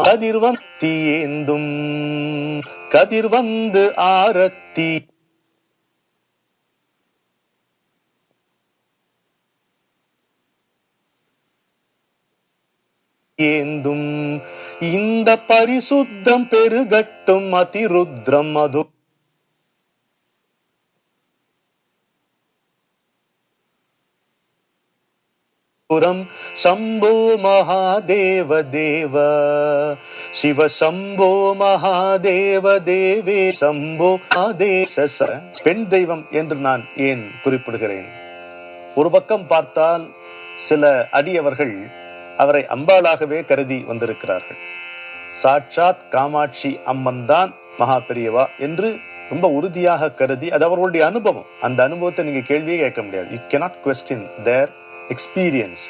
கதிர்வந்தி ஏந்தும் கதிர்வந்து ஆரத்தி ஏந்தும் இந்த பரிசுத்தம் பெருகட்டும் அதிருத்ரம் மது சம்போ மகாதேவ தேவ சிவ சம்போ மகாதேவ தேவே சம்போ ஆதேச. பெண் தெய்வம் என்று நான் ஏன் குறிப்பிடுகிறேன்? ஒரு பக்கம் பார்த்தால் சில அடியவர்கள் அவரை அம்பாளாகவே கருதி வந்திருக்கிறார்கள். சாட்சாத் காமாட்சி அம்மன் தான் மகா பெரியவா என்று ரொம்ப உறுதியாக கருதி, அது அவர்களுடைய அனுபவம். அந்த அனுபவத்தை நீங்க கேள்வியே கேட்க முடியாது. You cannot question their experience.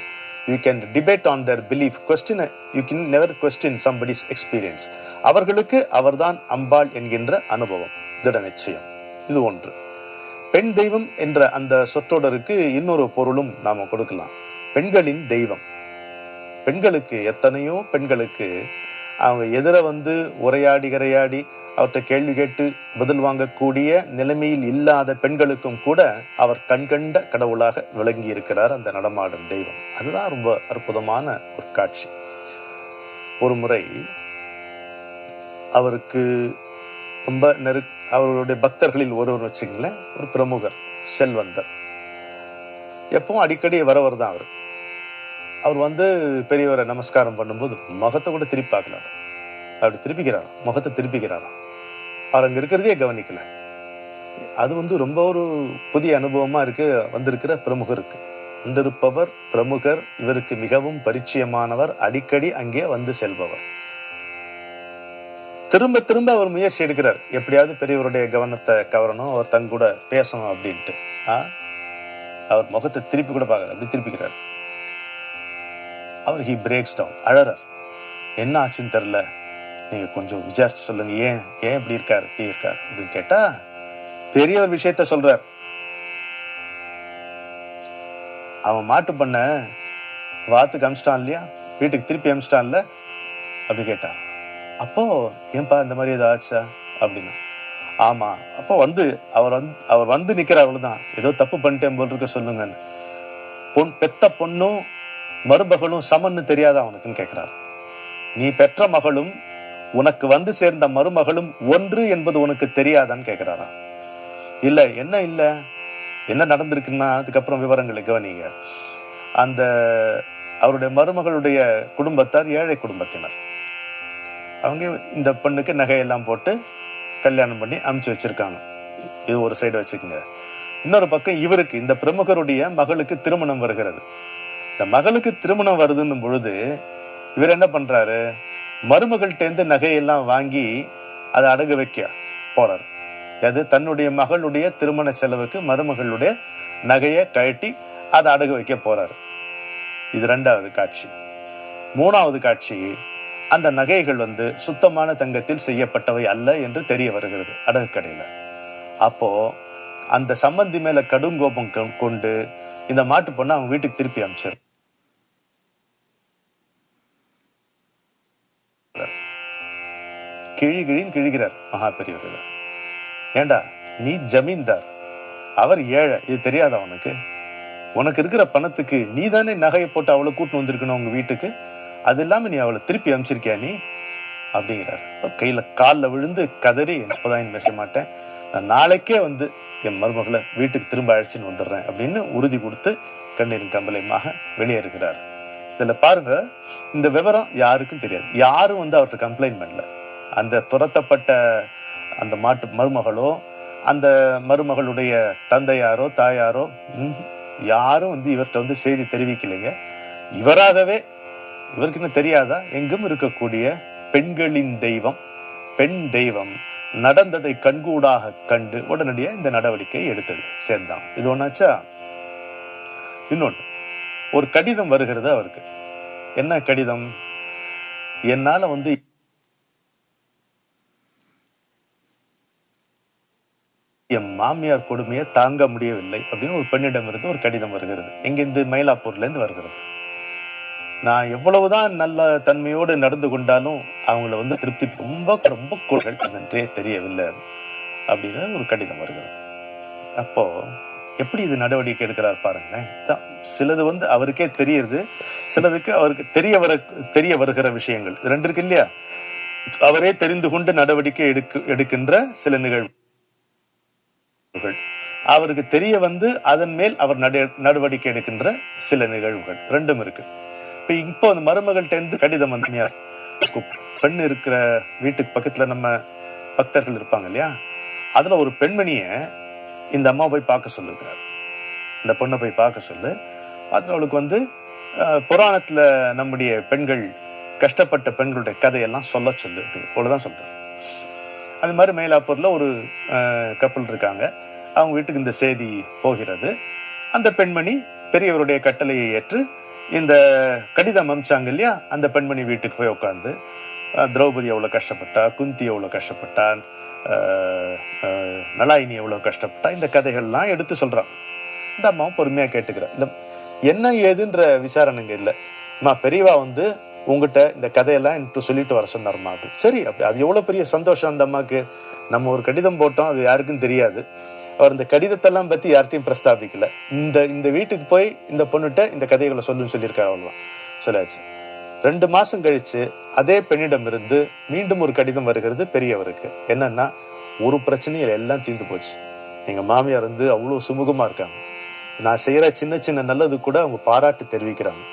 You can debate on their belief. You can never question somebody's experience. அவர்களுக்கு அவர்தான் அம்பாள் என்கின்ற அனுபவம், திட நிச்சயம். இது ஒன்று. பெண் தெய்வம் என்ற அந்த சொற்றொடருக்கு இன்னொரு பொருளும் நாம கொடுக்கலாம். பெண்களின் தெய்வம். பெண்களுக்கு எத்தனையோ பெண்களுக்கு அவங்க எதிர உரையாடி கரையாடி அவற்றை கேள்வி கேட்டு பதில் வாங்கக்கூடிய நிலைமையில் இல்லாத பெண்களுக்கும் கூட அவர் கண்கண்ட கடவுளாக விளங்கி இருக்கிறார் அந்த நடமாடும் தெய்வம். அதுதான் ரொம்ப அற்புதமான ஒரு காட்சி. ஒரு முறை அவருக்கு ரொம்ப அவருடைய பக்தர்களில் ஒருவர் வச்சுங்களேன், ஒரு பிரமுகர், செல்வந்தர், எப்பவும் அடிக்கடி வரவர் தான் அவர். பெரியவரை நமஸ்காரம் பண்ணும்போது முகத்தை கூட திருப்பி பார்க்கலாரு, அப்படி திருப்பிக்கிறார், முகத்தை திருப்பிக்கிறாராம். அவர் அங்க இருக்கிறதே கவனிக்கல. அது ரொம்ப ஒரு புதிய அனுபவமா இருக்கு வந்திருக்கிற பிரமுகருக்கு. வந்திருப்பவர் பிரமுகர், இவருக்கு மிகவும் பரிச்சயமானவர், அடிக்கடி அங்கே செல்பவர். திரும்ப திரும்ப அவர் முயற்சி எடுக்கிறார், எப்படியாவது பெரியவருடைய கவனத்தை கவரணும், அவர் தங்கூட பேசணும் அப்படின்ட்டு. அவர் முகத்தை திருப்பி கூட பார்க்கல, அப்படி திருப்பிக்கிறார். அவர் ஹி பிரேக்ஸ் டவுன், அழறார். என்ன ஆச்சுன்னு தெரியல, நீங்க கொஞ்சம் விசாரிச்சு சொல்லுங்க, ஏன் இப்படி இருக்காரு அப்படின்னு கேட்டா பெரிய ஒரு விஷயத்த சொல்றார். அவன் மாட்டு பண்ண வாத்துக்கு அமிச்சிட்டான் இல்லையா, வீட்டுக்கு திருப்பி அமிச்சிட்டான்ல அப்படி கேட்டான். அப்போ ஏன்பா இந்த மாதிரி ஏதோ ஆச்சா அப்படின்னா, ஆமா. அப்போ அவர் நிக்கிறார், அவ்வளவுதான், ஏதோ தப்பு பண்ணிட்டேன் போல் இருக்க, சொல்லுங்கன்னு. பெத்த பொண்ணும் மருமகளும் சமன்னு தெரியாதா அவனுக்குன்னு கேட்கிறார். நீ பெற்ற மகளும் உனக்கு சேர்ந்த மருமகளும் ஒன்று என்பது உனக்கு தெரியாதான்னு கேட்கிறாரா? இல்ல என்ன நடந்திருக்குன்னா அதுக்கப்புறம் விவரங்களை கவனிங்க. அந்த அவருடைய மருமகளுடைய குடும்பத்தார் ஏழை குடும்பத்தினர். அவங்க இந்த பெண்ணுக்கு நகையெல்லாம் போட்டு கல்யாணம் பண்ணி அமுச்சு வச்சிருக்காங்க. இது ஒரு சைடு வச்சுக்கோங்க. இன்னொரு பக்கம் இவருக்கு, இந்த பிரமுகருடைய மகளுக்கு திருமணம் வருகிறது. இந்த மகளுக்கு திருமணம் வருதுன்னும் பொழுது இவர் என்ன பண்றாரு, மருமகள்கிட்டேருந்து நகையெல்லாம் வாங்கி அதை அடகு வைக்க போறாரு. அது தன்னுடைய மகளுடைய திருமண செலவுக்கு மருமகளுடைய நகையை கழட்டி அதை அடகு வைக்க போறாரு. இது 2வது காட்சி. 3வது காட்சி, அந்த நகைகள் சுத்தமான தங்கத்தில் செய்யப்பட்டவை அல்ல என்று தெரிய வருகிறது அடகு கடையில. அப்போ அந்த சம்பந்தி மேல கடுங்கோபம் கொண்டு இந்த மாட்டு பொண்ணை அவங்க வீட்டுக்கு திருப்பி அனுப்பிச்சார். கிழிகிறார் மகா பெரியவர்கள். ஏண்டா, நீ ஜமீன்தார், அவர் ஏழை, இது தெரியாதா உனக்கு? உனக்கு இருக்கிற பணத்துக்கு நீ தானே நகையை போட்டு அவளை கூட்டு வந்திருக்கணும் உங்க வீட்டுக்கு, அது இல்லாம நீ அவளை திருப்பி அனுப்பிச்சிருக்கியா நீ அப்படிங்கிறார். கையில காலில் விழுந்து கதறி, எப்போதான் பேச மாட்டேன், நான் நாளைக்கே என் மருமகளை வீட்டுக்கு திரும்ப அழைச்சின்னு வந்துடுறேன் அப்படின்னு உறுதி கொடுத்து கண்ணீரின் கம்பளையுமாக வெளியேறுகிறார். இதுல பாருங்க, இந்த விவரம் யாருக்கும் தெரியாது. யாரும் அவர்கிட்ட கம்ப்ளைண்ட் பண்ணல. அந்த துரத்தப்பட்ட அந்த மாட்டு மருமகளோ அந்த மருமகளுடைய தந்தையாரோ தாயாரோ யாரும் இவர்கிட்ட செய்தி தெரிவிக்கலைங்க. இவராகவே, இவருக்கு என்ன தெரியாதா, எங்கும் இருக்கக்கூடிய பெண்களின் தெய்வம், பெண் தெய்வம் நடந்ததை கண்கூடாக கண்டு உடனடியாக இந்த நடவடிக்கை எடுத்தது. சேர்ந்தான். இது ஒன்னாச்சா. இன்னொன்று, ஒரு கடிதம் வருகிறது அவருக்கு. என்ன கடிதம்? என்னால என் மாமியார் கொடுமையை தாங்க முடியவில்லை அப்படின்னு ஒரு பெண்ணிடம் இருந்து ஒரு கடிதம் வருகிறது. எங்கிருந்து? மயிலாப்பூர்ல இருந்து வருகிறது. நான் எவ்வளவுதான் நல்ல தன்மையோடு நடந்து கொண்டாலும் அவங்கள வந்து திருப்தி ரொம்ப ரொம்ப கூடுதல் என்றே தெரியவில்லை அப்படின்னு ஒரு கடிதம் வருகிறது. அப்போ எப்படி இது நடவடிக்கை எடுக்கிறார் பாருங்களேன். சிலது வந்து அவருக்கே தெரியுது, சிலதுக்கு அவருக்கு தெரிய வருகிற விஷயங்கள் ரெண்டு இருக்கு இல்லையா. அவரே தெரிந்து கொண்டு நடவடிக்கை எடுக்கின்ற சில நிகழ்வுகள், அவருக்கு தெரிய வந்து அதன் மேல் அவர் நடவடிக்கை எடுக்கின்ற சில நிகழ்வுகள் ரெண்டும் இருக்கு. இப்போ அந்த மருமகள்கிட்ட இருந்து கடிதம் வந்து பெண் இருக்கிற வீட்டுக்கு பக்கத்துல நம்ம பக்தர்கள் இருப்பாங்க இல்லையா, அதுல ஒரு பெண்மணிய இந்த அம்மா போய் பார்க்க சொல்லுகிறார். இந்த பொண்ணை போய் பார்க்க சொல்லு, பார்த்துட்டு அவளுக்கு வந்து புராணத்துல நம்முடைய பெண்கள் கஷ்டப்பட்ட பெண்களுடைய கதையெல்லாம் சொல்ல சொல்லு போலதான் சொல்றாரு. அது மாதிரி மயிலாப்பூர்ல ஒரு கப்பல் இருக்காங்க, அவங்க வீட்டுக்கு இந்த செய்தி போகிறது. அந்த பெண்மணி பெரியவருடைய கட்டளையை ஏற்று இந்த கடிதம் அமிச்சாங்க இல்லையா, அந்த பெண்மணி வீட்டுக்கு போய் உட்காந்து திரௌபதி எவ்வளவு கஷ்டப்பட்டா, குந்தி எவ்வளவு கஷ்டப்பட்டா, நலாயினி எவ்வளவு கஷ்டப்பட்டா, இந்த கதைகள்லாம் எடுத்து சொல்றான். இந்த அம்மாவும் பொறுமையா கேட்டுக்கிற. இல்ல என்ன ஏதுன்ற விசாரணைங்க இல்ல, அம்மா பெரியவா வந்து உங்ககிட்ட இந்த கதையெல்லாம் எனக்கு சொல்லிட்டு வர சொன்னார்மா அப்படி. சரி, அப்படி அது எவ்வளவு பெரிய சந்தோஷம் அந்த அம்மாக்கு. நம்ம ஒரு கடிதம் போட்டோம், அது யாருக்கும் தெரியாது. அவர் இந்த கடிதத்தெல்லாம் பத்தி யார்ட்டையும் பிரஸ்தாபிக்கல. இந்த வீட்டுக்கு போய் இந்த பொண்ணுகிட்ட இந்த கதைகளை சொல்லுன்னு சொல்லியிருக்காரு, அவ்வளவுதான் சொல்லாச்சு. 2 மாசம் கழிச்சு அதே பெண்ணிடம் இருந்து மீண்டும் ஒரு கடிதம் வருகிறது பெரியவருக்கு. என்னன்னா, ஒரு பிரச்சனையில் எல்லாம் தீர்ந்து போச்சு, எங்க மாமியார் வந்து அவ்வளவு சுமூகமா இருக்காங்க, நான் செய்யற சின்ன சின்ன நல்லது கூட அவங்க பாராட்டு தெரிவிக்கிறாங்க,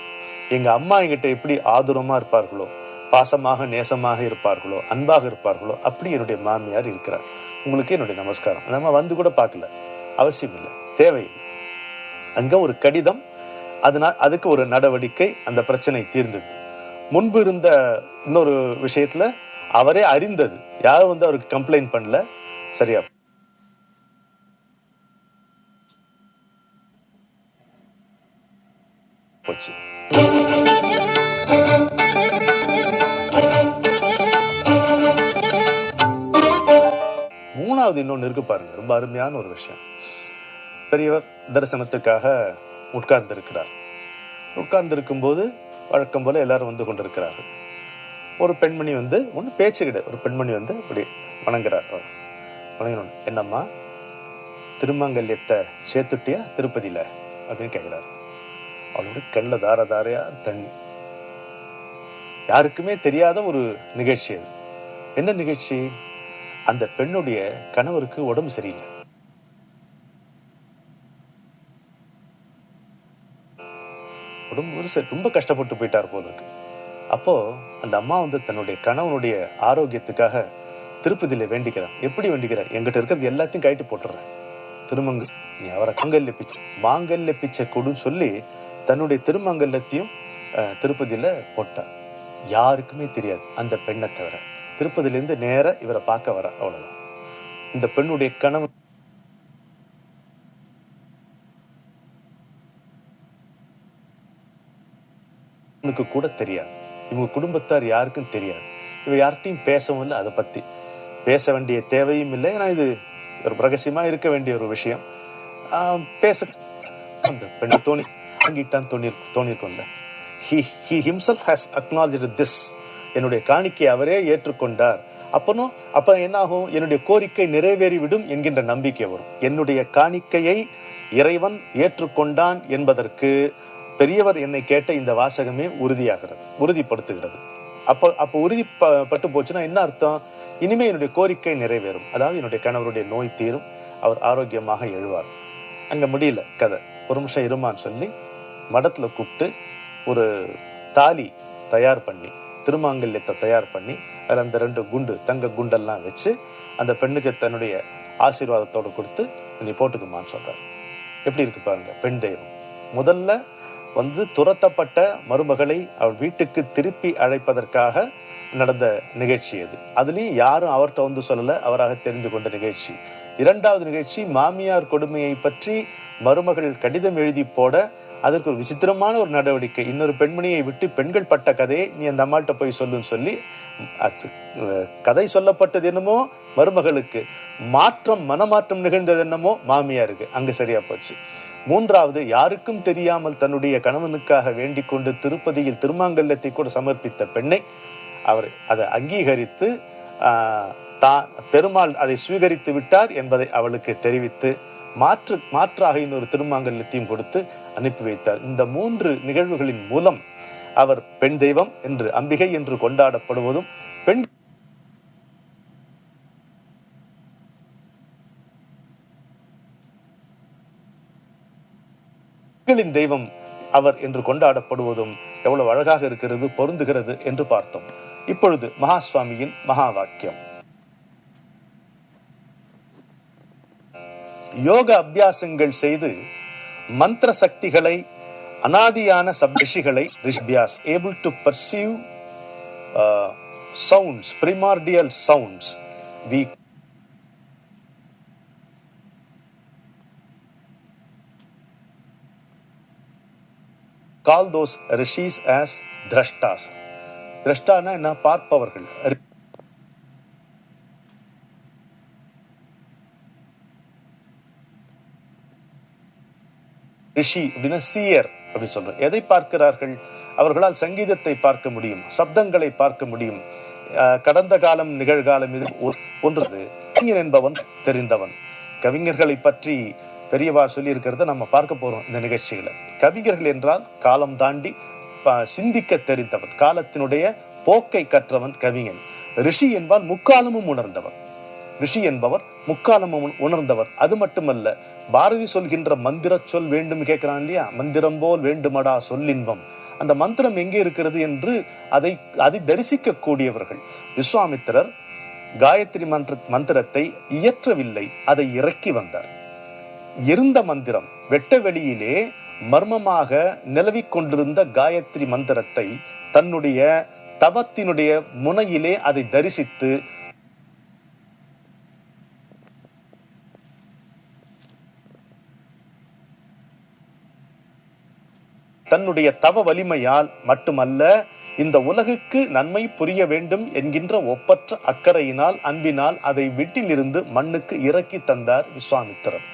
எங்க அம்மா என்கிட்ட எப்படி ஆதுரமா இருப்பார்களோ, பாசமாக நேசமாக இருப்பார்களோ, அன்பாக இருப்பார்களோ, அப்படி என்னுடைய மாமியார் இருக்கிறார். உங்களுக்கு என்னுடைய நமஸ்காரம். நம்ம வந்து கூட பார்க்கல, அவசியம் இல்லை, தேவையில்லை. அங்க ஒரு கடிதம், அதுக்கு ஒரு நடவடிக்கை, அந்த பிரச்சனை தீர்ந்தது. முன்பு இருந்த இன்னொரு விஷயத்துல அவரே அறிந்தது, யாரும் வந்து அவருக்கு கம்ப்ளைண்ட் பண்ணல, சரியா போச்சு. மூணாவது இன்னொன்னு இருக்கு பாருங்க, ரொம்ப அருமையான ஒரு விஷயம். பெரியவர் தரிசனத்துக்காக உட்கார்ந்து இருக்கிறார். உட்கார்ந்து இருக்கும் போது வழக்கம் போல எல்லாரும் வந்து கொண்டிருக்கிறார்கள். ஒரு பெண்மணி வந்து ஒண்ணு பேச்சு கிடையாது, ஒரு பெண்மணி வந்து அப்படி வணங்குறார். வணங்கணும், என்னம்மா திருமங்கல்யத்தை சேர்த்துட்டியா திருப்பதியில அப்படின்னு கேட்கிறாரு. அவளோட கண்ணுல தார தாரையா தண்ணி. யாருக்குமே தெரியாத ஒரு நிகழ்ச்சி அது. என்ன நிகழ்ச்சி? அந்த பெண்ணுடைய கணவருக்கு உடம்பு சரியில்லை. உடம்பு ரொம்ப கஷ்டப்பட்டு போயிட்டார் போல இருக்கு. அப்போ அந்த அம்மா வந்து தன்னுடைய கணவனுடைய ஆரோக்கியத்துக்காக திருப்பதியில வேண்டிக்கிறார். எப்படி வேண்டிக்கிறார்? எங்கிட்ட இருக்கிறது எல்லாத்தையும் கைட்டு போட்டுறேன், திருமங்க நீ அவரை மாங்கல்ய பிச்சை கொடுன்னு சொல்லி தன்னுடைய திருமங்கல்யத்தையும் திருப்பதியில போட்டார். யாருக்குமே தெரியாது, அந்த பெண்ணை தவிர. திருப்பதியில இருந்து நேர இவரை பார்க்க வர, அவ்வளவுதான். இந்த பெண்ணுடைய கணவன் கூட தெரியாது, இவங்க குடும்பத்தார் யாருக்கும் தெரியாது, இவ யார்கிட்டையும் பேசவும் இல்லை, அதை பத்தி பேச வேண்டிய தேவையும் இல்லை. ஏன்னா இது ஒரு ரகசியமா இருக்க வேண்டிய ஒரு விஷயம். பேச அந்த பெண்ணை தோணிருக்கோம்ல. He himself has acknowledged this. என்னுடைய காணிக்கை அவரே ஏற்றுக்கொண்டார். அப்ப என்ன ஆகும்? என்னுடைய கோரிக்கை நிறைவேறிவிடும் என்கின்ற நம்பிக்கை வரும். என்னுடைய காணிக்கையை இறைவன் ஏற்றுக்கொண்டான் என்பதற்கு பெரியவர் என்னை கேட்ட இந்த வாசகமே உறுதிப்படுத்துகிறது. அப்ப உறுதிப்பட்டு போச்சுன்னா என்ன அர்த்தம்? இனிமே என்னுடைய கோரிக்கை நிறைவேறும், அதாவது என்னுடைய கணவருடைய நோய் தீரும், அவர் ஆரோக்கியமாக எழுவார். அங்க முடியல கதை. ஒரு நிமிஷம் இருமான்னு சொல்லி மடத்துல கூப்பிட்டு ஒரு தாலி தயார் பண்ணி, திருமாங்கல்யத்தை தயார் பண்ணி, அதில் அந்த 2 குண்டு தங்க குண்டெல்லாம் வச்சு அந்த பெண்ணுக்கு தன்னுடைய ஆசீர்வாதத்தோடு கொடுத்து நீ போட்டுக்குமான்னு சொல்றாரு. எப்படி இருக்கு பாருங்க பெண் தெய்வம். முதல்ல வந்து துரத்தப்பட்ட மருமகளை அவள் வீட்டுக்கு திருப்பி அழைப்பதற்காக நடந்த நிகழ்ச்சி அது. அதுலயும் யாரும் அவர்கிட்ட வந்து சொல்லல, அவராக தெரிந்து கொண்ட நிகழ்ச்சி. 2வது நிகழ்ச்சி, மாமியார் கொடுமையை பற்றி மருமகள் கடிதம் எழுதி போட, அதற்கு ஒரு விசித்திரமான ஒரு நடவடிக்கை. இன்னொரு பெண்மணியை விட்டு பெண்கள் பட்ட கதையை நீ அந்த அம்மாள்கிட்ட போய் சொல்லுன்னு சொல்லி கதை சொல்லப்பட்டது என்னமோ மருமகளுக்கு, மனமாற்றம் நிகழ்ந்தது என்னமோ மாமியாருக்கு. அங்க சரியா போச்சு. மூன்றாவது, யாருக்கும் தெரியாமல் தன்னுடைய கணவனுக்காக வேண்டிக் கொண்டு திருப்பதியில் திருமாங்கல்யத்தை கூட சமர்ப்பித்த பெண்ணை அவர் அதை அங்கீகரித்து பெருமாள் அதை சுவீகரித்து விட்டார் என்பதை அவளுக்கு தெரிவித்து மாற்றாக இன்னொரு திருமாங்கல்யத்தையும் கொடுத்து அனுப்பி வைத்தார். இந்த 3 நிகழ்வுகளின் மூலம் அவர் பெண் தெய்வம் என்று, அம்பிகை என்று கொண்டாடப்படுவதும், பெண்களின் தெய்வம் அவர் என்று கொண்டாடப்படுவதும் எவ்வளவு அழகாக இருக்கிறது, பொருந்துகிறது என்று பார்த்தோம். இப்பொழுது மகாஸ்வாமியின் மகா வாக்கியம். யோக அபியாசங்கள் செய்து மந்திர சக்திகளை, அனாதியான ரிஷிகளை, ரிஷ்பியாஸ் able to perceive sounds, primordial sounds, we call those rishis as drashtas. drashtana என்ன? பார்ப்பவர்கள். ரிஷி அப்படின்னா சீயர் அப்படி சொல்றோம். எதை பார்க்கிறார்கள்? அவர்களால் சங்கீதத்தை பார்க்க முடியும், சப்தங்களை பார்க்க முடியும். கடந்த காலம், நிகழ்காலம் இது ஒன்றது. கவிஞன் என்பவன் தெரிந்தவன். கவிஞர்களை பற்றி பெரியவார் சொல்லி இருக்கிறத நம்ம பார்க்க போறோம் இந்த நிகழ்ச்சிகளை. கவிஞர்கள் என்றால் காலம் தாண்டி சிந்திக்க தெரிந்தவன், காலத்தினுடைய போக்கை கற்றவன் கவிஞன். ரிஷி என்பால் முக்காலமும் உணர்ந்தவர். ரிஷி என்பவர் முக்காலமும் உணர்ந்தவர். அது மட்டுமல்ல, பாரதி சொல்கின்ற மந்திர சொல் வேண்டும் கேட்கிறான் இல்லையா? மந்திரம் போல் வேண்டுமடா சொல்லின்பம். அந்த மந்திரம் எங்கே இருக்கிறது என்று அதை தரிசிக்க கூடியவர்கள். விஸ்வாமித்திரர் காயத்ரி மந்திரத்தை இயற்றவில்லை, அதை இறக்கி வந்தார். இருந்த மந்திரம் வெட்ட வெளியிலே மர்மமாக நிலவிக் கொண்டிருந்த காயத்ரி மந்திரத்தை தன்னுடைய தவத்தினுடைய முனையிலே அதை தரிசித்து தன்னுடைய தவ வலிமையால் மட்டுமல்ல, இந்த உலகுக்கு நன்மை புரிய வேண்டும் என்கின்ற ஒப்பற்ற அக்கறையினால், அன்பினால் அதை வீட்டிலிருந்து மண்ணுக்கு இறக்கி தந்தார் விஸ்வாமித்திரர்.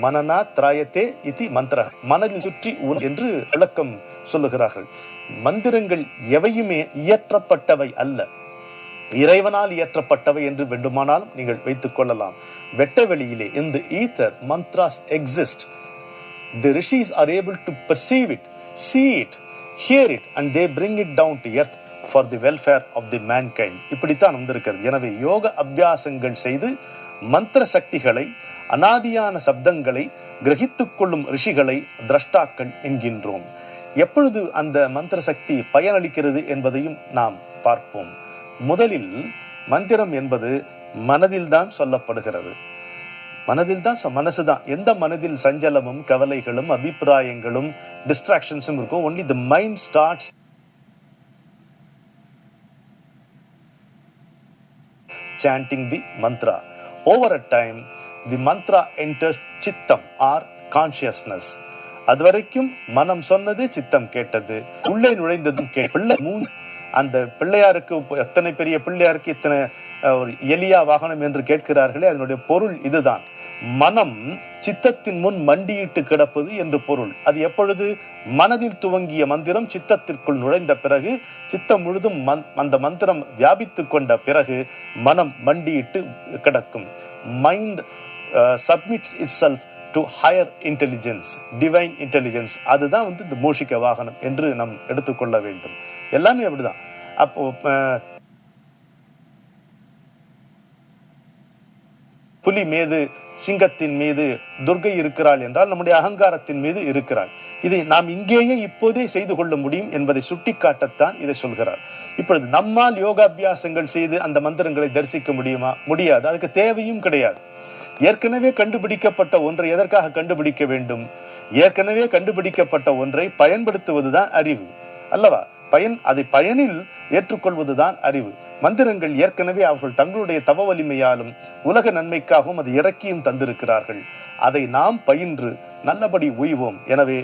மனனா திராயத்தே இதி மந்திர, மனதில் சுற்றி என்று விளக்கம் சொல்லுகிறார்கள். மந்திரங்கள் எவையுமே இயற்றப்பட்டவை அல்ல, இறைவனால் இயற்றப்பட்டவை என்று வேண்டுமானாலும் நீங்கள் வைத்துக் கொள்ளலாம். வெட்ட வெளியிலே in the ether mantras exist. The rishis are able to perceive it, see it, hear it, and they bring it down to earth for the welfare of the mankind. இப்படித்தான் வந்திருக்கிறது. எனவே யோக அபியாசங்கள் செய்து மந்திர சக்திகளை, அனாதியான சப்தங்களை கிரகித்துக் கொள்ளும் ரிஷிகளை திரஷ்டாக்கள் என்கின்றோம். எப்பொழுது அந்த மந்திர சக்தி பயனளிக்கிறது என்பதையும் நாம் பார்ப்போம். முதலில் மந்திரம் என்பது மனதில் தான் சொல்லப்படுகிறது. மனதில் தான், மனசுதான். எந்த மனதில் சஞ்சலமும் கவலைகளும் அபிப்பிராயங்களும் டிஸ்ட்ராக்ஷன்ஸும் இருக்கும், only the mind starts chanting the mantra. Over a time the mantra enters chittam or consciousness. அதுவரைக்கும் மனம் சொன்னது, சித்தம் கேட்டது, உள்ளே நுழைந்ததும் அந்த பிள்ளையாருக்கு, எத்தனை பெரிய பிள்ளையாருக்கு இத்தனை ஒரு எலியா வாகனம் என்று கேட்கிறார்களே, அதனுடைய பொருள் இதுதான். மனம் சித்தத்தின் முன் மண்டியிட்டு கிடப்பது என்று பொருள். அது எப்பொழுது? மனதில் துவங்கிய மந்திரம் சித்தத்திற்குள் நுழைந்த பிறகு, சித்தம் முழுதும் அந்த மந்திரம் வியாபித்து கொண்ட பிறகு மனம் மண்டியிட்டு கிடக்கும். Mind submits itself to higher intelligence, divine intelligence. அதுதான் இந்த மூஷிக வாகனம் என்று நாம் எடுத்துக்கொள்ள வேண்டும். எல்லாமே அப்படிதான். அப்போ புலி மீது, சிங்கத்தின் மீது துர்கை இருக்கிறாள் என்றால் நம்முடைய அகங்காரத்தின் மீது இருக்கிறாள். இதை நாம் இங்கேயே இப்போதே செய்து கொள்ள முடியும் என்பதை சுட்டிக்காட்டத்தான் இதை சொல்கிறார். இப்பொழுது நம்மால் யோகாபியாசங்கள் செய்து அந்த மந்திரங்களை தரிசிக்க முடியுமா? முடியாது. அதுக்கு தேவையும் கிடையாது. ஏற்கனவே கண்டுபிடிக்கப்பட்ட ஒன்றை எதற்காக கண்டுபிடிக்க வேண்டும்? ஏற்கனவே கண்டுபிடிக்கப்பட்ட ஒன்றை பயன்படுத்துவதுதான் அறிவு அல்லவா? அதை பயனில் ஏற்றுக்கொள்வதுதான் அறிவு. மந்திரங்கள் ஏற்கனவே அவர்கள் தங்களுடைய தவ வலிமையாலும் உலக நன்மைக்காகவும் அது இறக்கியும் தந்திருக்கிறார்கள். அதை நாம் பயின்று நல்லபடி உய்வோம். எனவே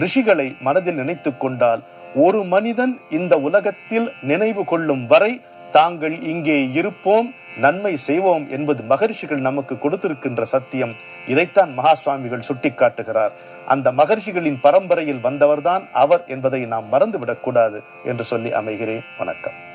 ரிஷிகளை மனதில் நினைத்து கொண்டால், ஒரு மனிதன் இந்த உலகத்தில் நினைவு கொள்ளும் வரை தாங்கள் இங்கே இருப்போம், நன்மை செய்வோம் என்பது மகரிஷிகள் நமக்கு கொடுத்திருக்கின்ற சத்தியம். இதைத்தான் மகா சுவாமிகள் சுட்டி காட்டுகிறார். அந்த மகரிஷிகளின் பரம்பரையில் வந்தவர்தான் அவர் என்பதை நாம் மறந்துவிடக் கூடாது என்று சொல்லி அமைகிறேன். வணக்கம்.